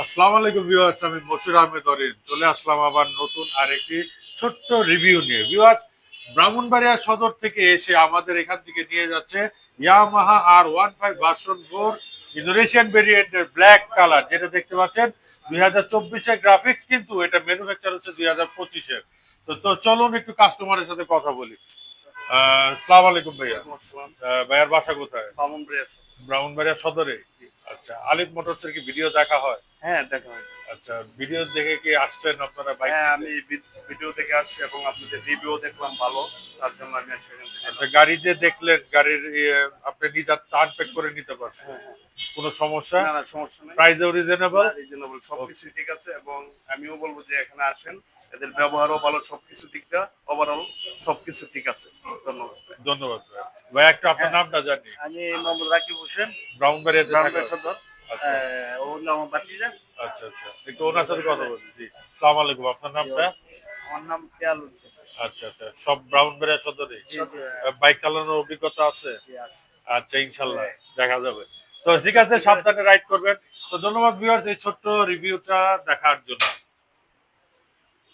আসসালামু আলাইকুম ভিউয়ার্স, আমি মশিউর আহমেদ অরিন চলে আসলাম আবার নতুন আরেকটি ছোট্ট রিভিউ নিয়ে। ভিউয়ার্স, ব্রাহ্মণবাড়িয়া সদর থেকে এসে আমাদের এখান থেকে নিয়ে যাচ্ছে ইয়ামাহা R15 ভার্সন 4 ইন্দোনেশিয়ান ভেরিয়েন্টের ব্ল্যাক কালার, যেটা দেখতে পাচ্ছেন 2024-এর গ্রাফিক্স, কিন্তু এটা ম্যানুফ্যাকচার হচ্ছে 2025-এর। তো চলুন একটু কাস্টমারের সাথে কথা বলি। আসসালামু আলাইকুম ভাইয়া। ভাইয়ার বাসা কোথায়? ব্রাহ্মণবাড়িয়া সদরে। আচ্ছা, আলিফ মোটরসের কি ভিডিও দেখা হয়? হ্যাঁ, দেখা হয়। আচ্ছা, ভিডিও দেখে কি আসছেন আপনারা বাইক হ্যাঁ, নিতে? আমি ভিডিও দেখে আসছি এবং আপনাদের রিভিউ দেখলাম ভালো। তার জন্য আমি সেখান থেকে আচ্ছা, গাড়ি যে দেখলেন, গাড়ির আপনি নিজে আনপ্যাক করে নিতে পারছেন? হ্যাঁ, হ্যাঁ। কোনো সমস্যা? না, না সমস্যা নাই। প্রাইসও রিজনেবল? না, রিজনেবল সবকিছুই ঠিক আছে এবং আমিও বলব যে এখানে আসেন। এদের ব্যবহারও ভালো, সবকিছু দিক দিয়ে ওভারঅল সবকিছু ঠিক আছে। ধন্যবাদ ভাই। ধন্যবাদ ভাই। ভাই, একটু আপনার হ্যাঁ, নামটা জানি। আমি মোহাম্মদ রাকিব হোসেন, ব্রাহ্মণবাড়িয়াতে থাকেন? ব্রাহ্মণবাড়িয়া সদর। আচ্ছা ও হলো আমার ভাতিজা। আচ্ছা আচ্ছা, একটু ওনার সাথে কথা বলি। জি, আসসালামু আলাইকুম, আপনার নামটা? আমার নাম পেয়াল উদ্দিন। আচ্ছা আচ্ছা, সব ব্রাহ্মণবাড়িয়া সদরে? জি, জি, বাইক চালানোর অভিজ্ঞতা আছে? জি আছে। আচ্ছা, ইনশাল্লাহ দেখা যাবে। তো ঠিক আছে, সাবধানে রাইড করবেন। তো ধন্যবাদ ভিউয়ার্স এই ছোট্ট রিভিউটা দেখার জন্য।